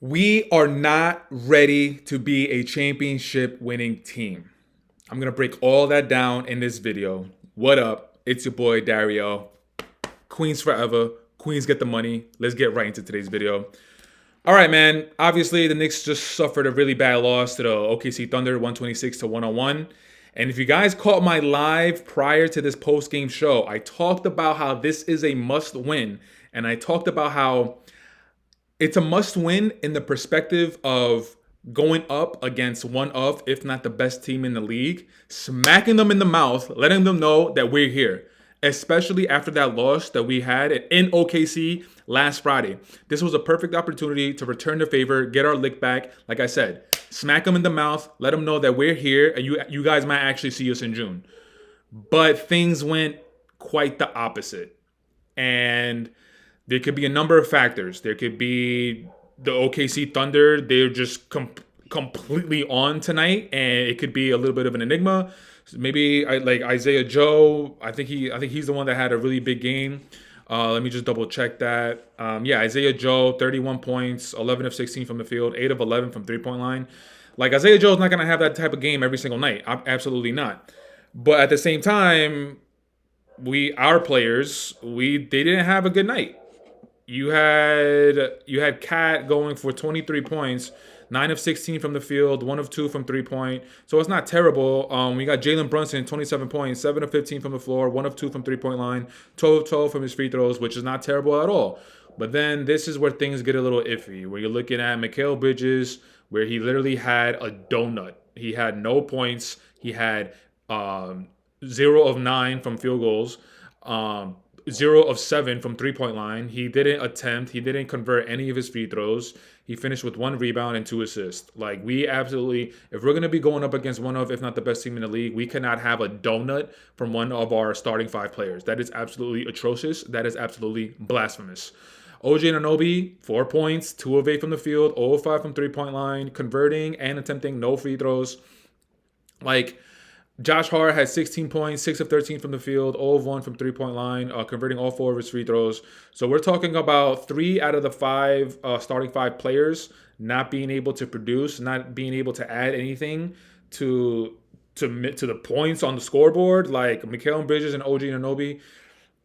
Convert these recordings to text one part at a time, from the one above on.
We are not ready to be a championship winning team. I'm going to break all that down in this video. What up? It's your boy Dariel. Queens forever. Queens get the money. Let's get right into today's video. All right, man. Obviously, the Knicks just suffered a really bad loss to the OKC Thunder, 126 to 101. And if you guys caught my live prior to this post-game show, I talked about how this is a must-win. And I talked about how it's a must win in the perspective of going up against one of, if not the best team in the league, smacking them in the mouth, letting them know that we're here, especially after that loss that we had in OKC last Friday. This was a perfect opportunity to return the favor, get our lick back. Like I said, smack them in the mouth, let them know that we're here, and you guys might actually see us in June. But things went quite the opposite. And there could be a number of factors. There could be the OKC Thunder. They're just completely on tonight, and it could be a little bit of an enigma. Maybe like Isaiah Joe. I think he's the one that had a really big game. Let me just double check that. Isaiah Joe, 31 points, 11 of 16 from the field, 8 of 11 from 3-point line. Like Isaiah Joe's not gonna have that type of game every single night. Absolutely not. But at the same time, our players, they didn't have a good night. You had Cat going for 23 points, 9 of 16 from the field, 1 of 2 from 3-point. So it's not terrible. We got Jalen Brunson, 27 points, 7 of 15 from the floor, 1 of 2 from 3-point line, 12 of 12 from his free throws, which is not terrible at all. But then this is where things get a little iffy, where you're looking at Mikal Bridges, where he literally had a donut. He had no points. He had 0 of 9 from field goals. 0 of 7 from 3-point line. He didn't convert any of his free throws. He finished with 1 rebound and 2 assists. Like, we absolutely, if we're going to be going up against one of, if not the best team in the league, we cannot have a donut from one of our starting 5 players. That is absolutely atrocious. That is absolutely blasphemous. OG Anunoby, 4 points, 2 of 8 from the field, 0 of 5 from 3-point line, converting and attempting no free throws. Like, Josh Hart had 16 points, 6 of 13 from the field, 0 of 1 from 3-point line, converting all 4 of his free throws. So we're talking about 3 out of the 5 starting 5 players not being able to produce, not being able to add anything to the points on the scoreboard. Like Mikal Bridges and OG Anunoby,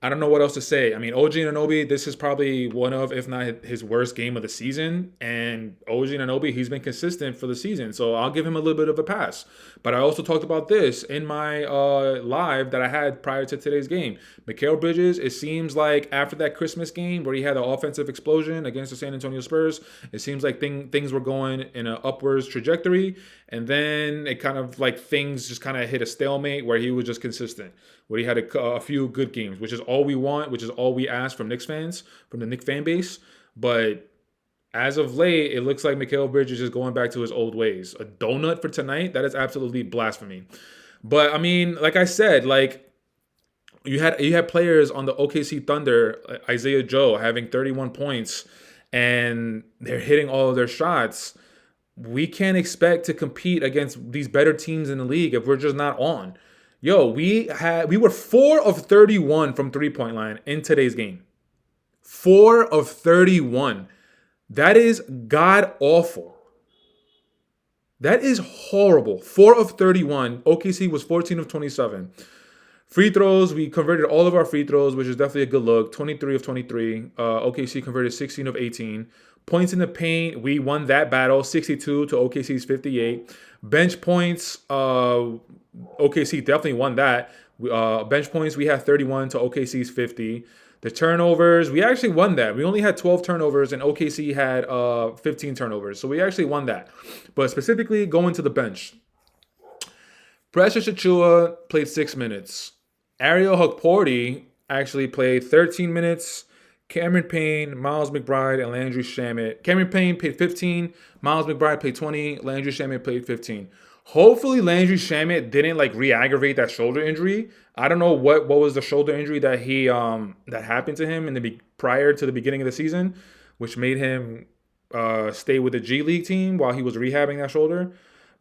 I don't know what else to say. I mean, OG Anunoby, this is probably one of, if not his worst game of the season. And OG Anunoby, he's been consistent for the season. So I'll give him a little bit of a pass. But I also talked about this in my live that I had prior to today's game. Mikal Bridges, it seems like after that Christmas game where he had the offensive explosion against the San Antonio Spurs, it seems like things were going in an upwards trajectory. And then it kind of like things just kind of hit a stalemate where he was just consistent, where he had a few good games, which is all we want, which is all we ask from Knicks fans, from the Knicks fan base. But as of late, it looks like Mikal Bridges is going back to his old ways. A donut for tonight, that is absolutely blasphemy. But I mean, like I said, like you had players on the OKC Thunder, Isaiah Joe having 31 points, and they're hitting all of their shots. We can't expect to compete against these better teams in the league if we're just not on. Yo, we were 4 of 31 from 3-point line in today's game. 4 of 31. That is god awful. That is horrible. 4 of 31. OKC was 14 of 27. Free throws, we converted all of our free throws, which is definitely a good look. 23 of 23. OKC converted 16 of 18. Points in the paint, we won that battle, 62 to OKC's 58. Bench points, OKC definitely won that. Bench points, we had 31 to OKC's 50. The turnovers, we actually won that. We only had 12 turnovers, and OKC had 15 turnovers. So we actually won that. But specifically, going to the bench. Precious Achiuwa played 6 minutes. Ariel Hukporti actually played 13 minutes. Cameron Payne, Miles McBride, and Landry Shamet. Cameron Payne played 15. Miles McBride played 20. Landry Shamet played 15. Hopefully Landry Shamet didn't like re-aggravate that shoulder injury. I don't know what was the shoulder injury that he that happened to him prior to the beginning of the season, which made him stay with the G League team while he was rehabbing that shoulder.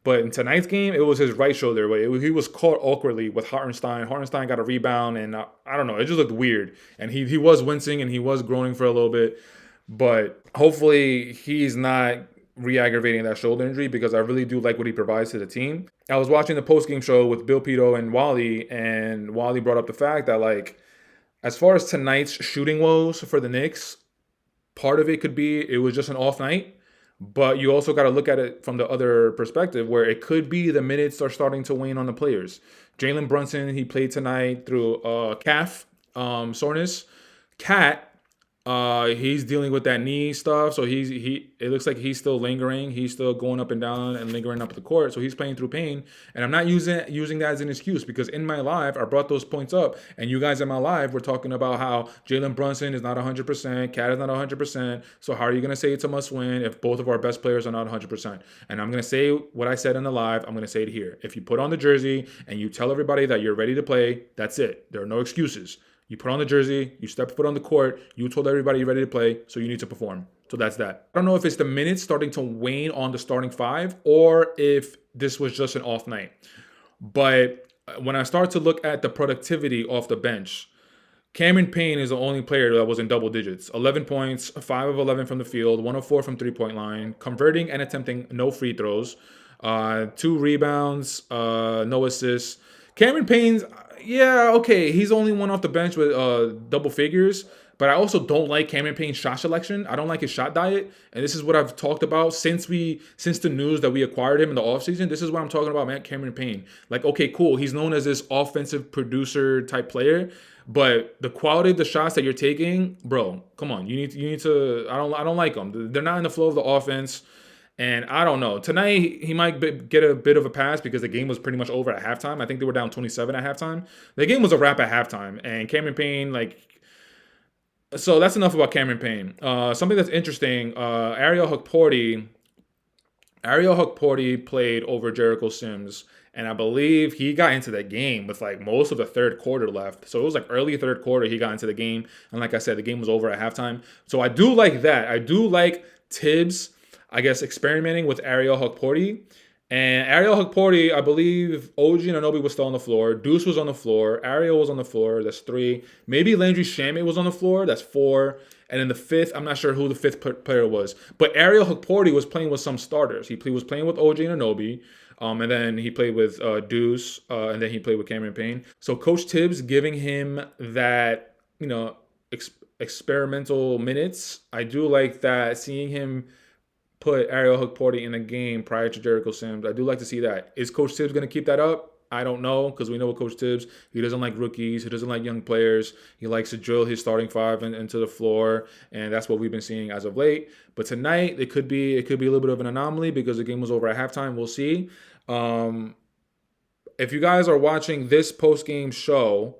But in tonight's game, it was his right shoulder. He was caught awkwardly with Hartenstein. Hartenstein got a rebound, and I don't know. It just looked weird. And he was wincing, and he was groaning for a little bit. But hopefully he's not re-aggravating that shoulder injury because I really do like what he provides to the team. I was watching the post-game show with Bill Pito and Wally brought up the fact that, like, as far as tonight's shooting woes for the Knicks, part of it could be it was just an off night, but you also got to look at it from the other perspective where it could be the minutes are starting to wane on the players. Jalen Brunson, he played tonight through calf soreness. Cat, he's dealing with that knee stuff, so he. It looks like he's still lingering. He's still going up and down and lingering up the court, so he's playing through pain. And I'm not using that as an excuse because in my live I brought those points up, and you guys in my live were talking about how Jalen Brunson is not 100%, Cat is not 100%. So how are you gonna say it's a must win if both of our best players are not 100%? And I'm gonna say what I said in the live. I'm gonna say it here. If you put on the jersey and you tell everybody that you're ready to play, that's it. There are no excuses. You put on the jersey, you step foot on the court, you told everybody you're ready to play, so you need to perform. So that's that. I don't know if it's the minutes starting to wane on the starting five or if this was just an off night. But when I start to look at the productivity off the bench, Cameron Payne is the only player that was in double digits. 11 points, 5 of 11 from the field, 104 from three-point line, converting and attempting no free throws, 2 rebounds, no assists. Cameron Payne's, yeah, okay, he's only one off the bench with double figures, but I also don't like Cameron Payne's shot selection. I don't like his shot diet, and this is what I've talked about since the news that we acquired him in the offseason. This is what I'm talking about, man. Cameron Payne. Like, okay, cool, he's known as this offensive producer type player, but the quality of the shots that you're taking, bro, come on, you need to. I don't like them. They're not in the flow of the offense. And I don't know. Tonight, he might get a bit of a pass because the game was pretty much over at halftime. I think they were down 27 at halftime. The game was a wrap at halftime. And Cameron Payne, like... So that's enough about Cameron Payne. Something that's interesting, Ariel Hukporti played over Jericho Sims. And I believe he got into the game with like most of the third quarter left. So it was like early third quarter he got into the game. And like I said, the game was over at halftime. So I do like that. I do like Tibbs, I guess, experimenting with Ariel Hukporti. And Ariel Hukporti, I believe OG Anunoby was still on the floor. Deuce was on the floor. Ariel was on the floor. That's 3. Maybe Landry Shamet was on the floor. That's 4. And in the fifth, I'm not sure who the fifth player was. But Ariel Hukporti was playing with some starters. He was playing with OG Anunoby. And then he played with Deuce. And then he played with Cameron Payne. So Coach Tibbs giving him that, experimental minutes. I do like that, seeing him put Ariel Hukporti in the game prior to Jericho Sims. I do like to see that. Is Coach Tibbs going to keep that up? I don't know, because we know what Coach Tibbs, he doesn't like rookies. He doesn't like young players. He likes to drill his starting five into the floor, and that's what we've been seeing as of late. But tonight, it could be a little bit of an anomaly because the game was over at halftime. We'll see. If you guys are watching this post-game show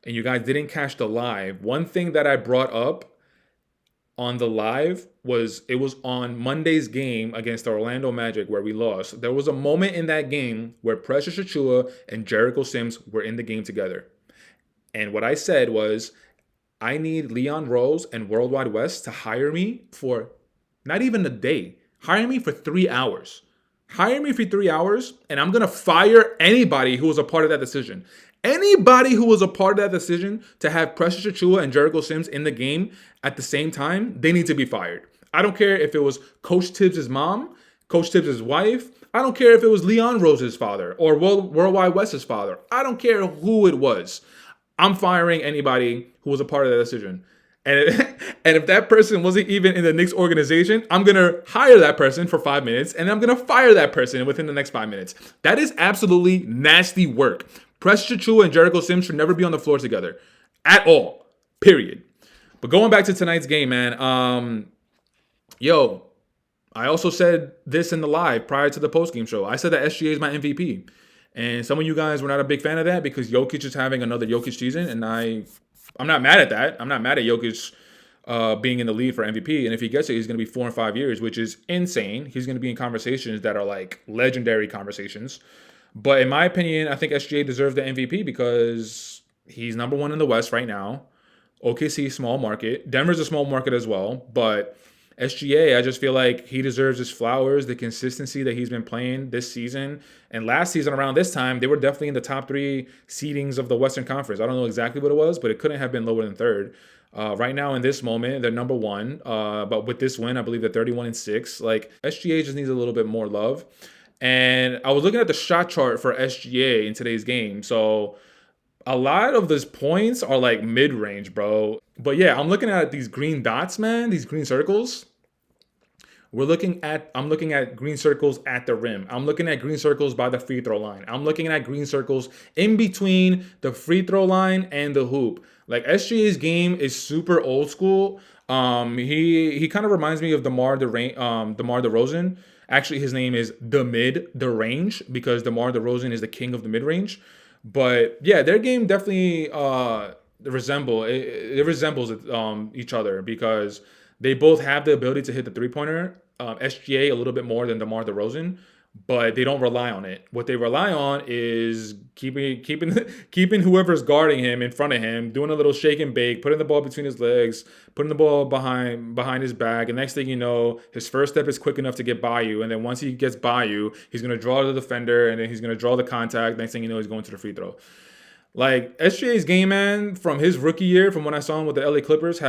and you guys didn't catch the live, one thing that I brought up on the live was it was on Monday's game against the Orlando Magic where we lost. There was a moment in that game where Precious Achiuwa and Jericho Sims were in the game together. And what I said was, I need Leon Rose and Worldwide West to hire me for not even a day. Hire me for 3 hours. Hire me for 3 hours, and I'm going to fire anybody who was a part of that decision. Anybody who was a part of that decision to have Precious Achiuwa and Jericho Sims in the game at the same time, they need to be fired. I don't care if it was Coach Tibbs' mom, Coach Tibbs' wife. I don't care if it was Leon Rose's father or Worldwide West's father. I don't care who it was. I'm firing anybody who was a part of that decision. And if that person wasn't even in the Knicks organization, I'm going to hire that person for 5 minutes, and I'm going to fire that person within the next 5 minutes. That is absolutely nasty work. Precious Achiuwa and Jericho Sims should never be on the floor together at all, period. But going back to tonight's game, man, I also said this in the live prior to the postgame show. I said that SGA is my MVP. And some of you guys were not a big fan of that because Jokic is having another Jokic season, and I'm not mad at that. I'm not mad at Jokic being in the lead for MVP. And if he gets it, he's going to be 4 and 5 years, which is insane. He's going to be in conversations that are like legendary conversations. But in my opinion, I think SGA deserves the MVP because he's number 1 in the West right now. OKC, small market. Denver's a small market as well. But SGA, I just feel like he deserves his flowers, the consistency that he's been playing this season. And last season around this time, they were definitely in the top 3 seedings of the Western Conference. I don't know exactly what it was, but it couldn't have been lower than third. Right now, in this moment, they're number 1. But with this win, I believe they're 31-6. Like, SGA just needs a little bit more love. And I was looking at the shot chart for SGA in today's game. So a lot of those points are like mid-range, bro. But yeah, I'm looking at these green dots, man, these green circles. I'm looking at green circles at the rim. I'm looking at green circles by the free throw line. I'm looking at green circles in between the free throw line and the hoop. Like, SGA's game is super old school. He kind of reminds me of DeMar DeRozan. Actually, his name is the range, because DeMar DeRozan is the king of the mid range. But yeah, their game definitely resembles each other, because they both have the ability to hit the three-pointer. SGA a little bit more than DeMar DeRozan, but they don't rely on it. What they rely on is keeping whoever's guarding him in front of him, doing a little shake and bake, putting the ball between his legs, putting the ball behind his back, and next thing you know, his first step is quick enough to get by you, and then once he gets by you, he's going to draw the defender, and then he's going to draw the contact. Next thing you know, he's going to the free throw. Like, SGA's game, man, from his rookie year, from when I saw him with the LA Clippers,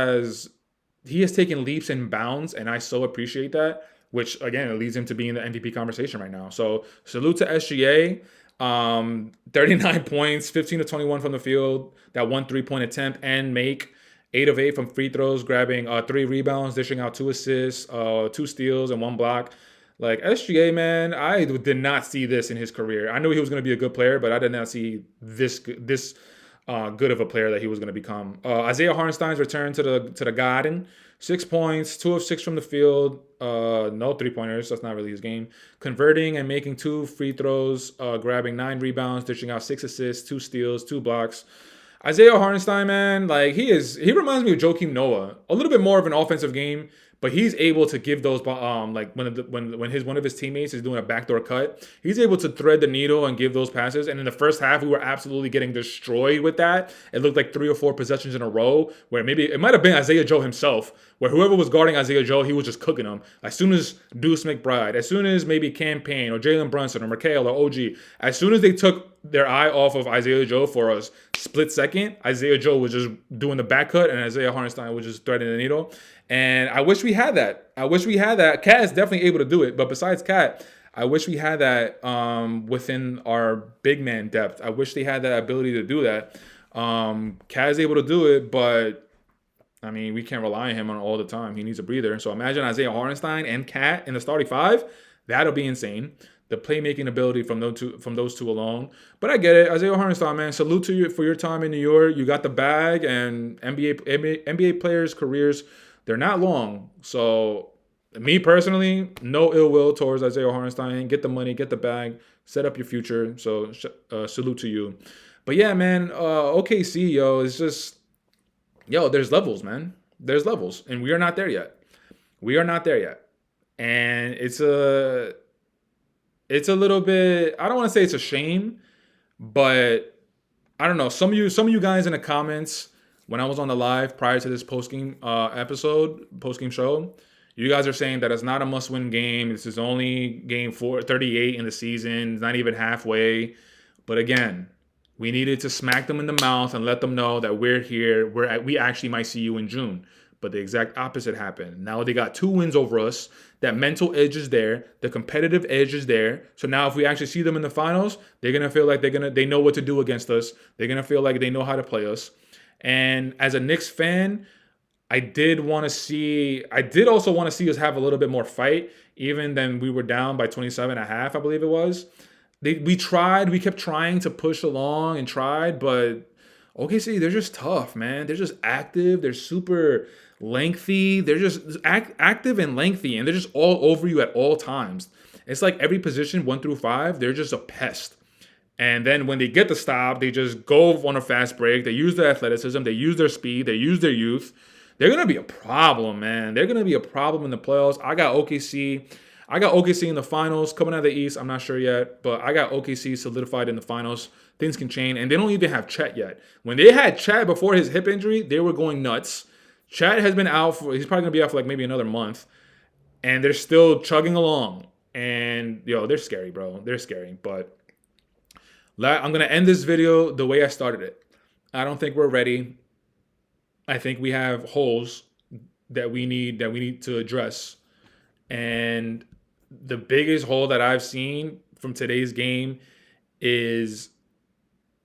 he has taken leaps and bounds, and I so appreciate that, which, again, it leads him to be in the MVP conversation right now. So, salute to SGA. 39 points, 15 to 21 from the field, that 1 3-point attempt and make, 8 of 8 from free throws, grabbing 3 rebounds, dishing out 2 assists, 2 steals, and 1 block. Like, SGA, man, I did not see this in his career. I knew he was going to be a good player, but I did not see this good of a player that he was going to become. Isaiah Hartenstein's return to the Garden. 6 points, 2 of 6 from the field. No 3-pointers. That's not really his game. Converting and making 2 free throws, grabbing 9 rebounds, dishing out 6 assists, 2 steals, 2 blocks. Isaiah Hartenstein, man, like, he reminds me of Joakim Noah. A little bit more of an offensive game, but he's able to give those, like, when one of his teammates is doing a backdoor cut, he's able to thread the needle and give those passes. And in the first half, we were absolutely getting destroyed with that. It looked like 3 or 4 possessions in a row where maybe it might have been Isaiah Joe himself, where whoever was guarding Isaiah Joe, he was just cooking them. As soon as Deuce McBride, as soon as maybe Cam Payne or Jalen Brunson or Mikhail or OG, as soon as they took their eye off of Isaiah Joe for a split second, Isaiah Joe was just doing the back cut, and Isaiah Hartenstein was just threading the needle. And I wish we had that. Cat is definitely able to do it, but besides Cat, I wish we had that within our big man depth. I wish they had that ability to do that. Cat is able to do it, but I mean, we can't rely on him on all the time. He needs a breather. So imagine Isaiah Hartenstein and Cat in the starting 5. That'll be insane. The playmaking ability from those two alone. But I get it. Isaiah Hartenstein, man, salute to you for your time in New York. You got the bag, and NBA players' careers, they're not long. So me personally, no ill will towards Isaiah Hartenstein. Get the money, get the bag, set up your future. So salute to you. But yeah, man, OKC, yo, it's just, there's levels, man. There's levels, and we are not there yet. And it's a little bit, I don't want to say it's a shame, but I don't know. Some of you guys in the comments, when I was on the live prior to this post-game show, you guys are saying that it's not a must-win game. This is only game 38 in the season. It's not even halfway. But again, we needed to smack them in the mouth and let them know that we're here. We actually might see you in June. But the exact opposite happened. Now they got 2 wins over us. That mental edge is there. The competitive edge is there. So now if we actually see them in the finals, they're going to feel like they know what to do against us. They're going to feel like they know how to play us. And as a Knicks fan, I did also want to see us have a little bit more fight, even than we were down by 27.5, I believe it was. We kept trying to push along and tried, but OKC, they're just tough, man. They're just active. They're super lengthy. They're just active and lengthy, and they're just all over you at all times. It's like every position, 1 through 5, they're just a pest. And then when they get the stop, they just go on a fast break. They use their athleticism. They use their speed. They use their youth. They're going to be a problem, man. They're going to be a problem in the playoffs. I got OKC in the finals. Coming out of the East, I'm not sure yet. But I got OKC solidified in the finals. Things can change. And they don't even have Chet yet. When they had Chet before his hip injury, they were going nuts. Chat has been out for, he's probably going to be out for like maybe another month. And they're still chugging along. And, yo, they're scary, bro. They're scary. But I'm going to end this video the way I started it. I don't think we're ready. I think we have holes that we need to address. And the biggest hole that I've seen from today's game is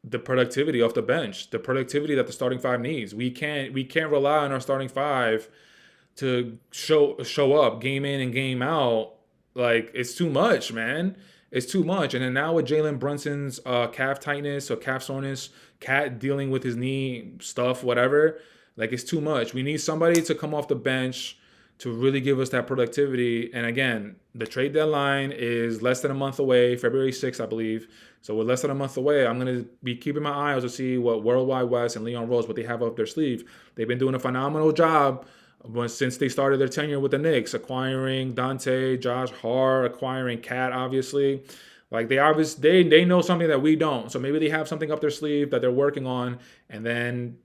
the productivity off the bench, the productivity that the starting five needs. We can't rely on our starting five to show up game in and game out. Like, it's too much, man. It's too much. And then now with Jalen Brunson's calf tightness or calf soreness, Cat dealing with his knee stuff, whatever, like, it's too much. We need somebody to come off the bench to really give us that productivity. And again, the trade deadline is less than a month away, February 6th, I believe. So with less than a month away, I'm going to be keeping my eyes to see what Worldwide West and Leon Rose, what they have up their sleeve. They've been doing a phenomenal job since they started their tenure with the Knicks, acquiring Dante, Josh Hart, acquiring Cat, obviously. Like, they know something that we don't. So maybe they have something up their sleeve that they're working on, and then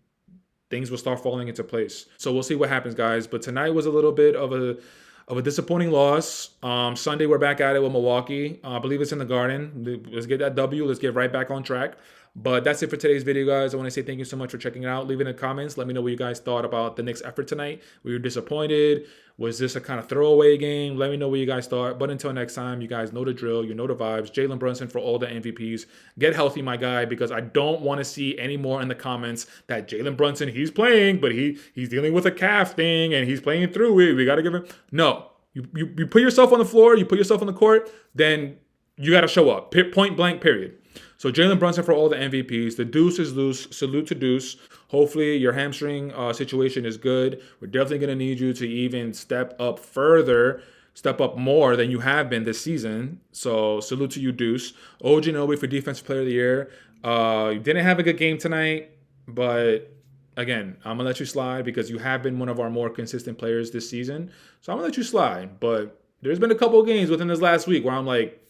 things will start falling into place. So we'll see what happens, guys. But tonight was a little bit of a disappointing loss. Sunday, we're back at it with Milwaukee. I believe it's in the Garden. Let's get that W. Let's get right back on track. But that's it for today's video, guys. I want to say thank you so much for checking it out. Leave it in the comments. Let me know what you guys thought about the Knicks' effort tonight. Were you disappointed? Was this a kind of throwaway game? Let me know what you guys thought. But until next time, you guys know the drill. You know the vibes. Jalen Brunson for all the MVPs. Get healthy, my guy, because I don't want to see any more in the comments that Jalen Brunson, he's playing, but he's dealing with a calf thing, and he's playing through it. We got to give him... No. You put yourself on the floor, you put yourself on the court, then you got to show up. Point blank, period. So Jalen Brunson for all the MVPs. The Deuce is loose. Salute to Deuce. Hopefully your hamstring situation is good. We're definitely going to need you to even step up further, step up more than you have been this season. So salute to you, Deuce. OG Nobi for Defensive Player of the Year. You didn't have a good game tonight, but again, I'm going to let you slide because you have been one of our more consistent players this season. So I'm going to let you slide. But there's been a couple of games within this last week where I'm like,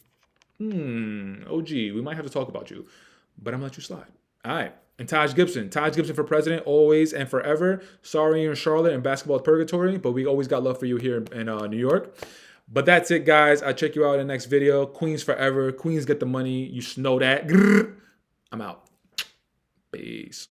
OG, we might have to talk about you. But I'm going to let you slide. All right. And Taj Gibson for president, always and forever. Sorry you're in Charlotte and basketball purgatory, but we always got love for you here in New York. But that's it, guys. I'll check you out in the next video. Queens forever. Queens get the money. You know that. I'm out. Peace.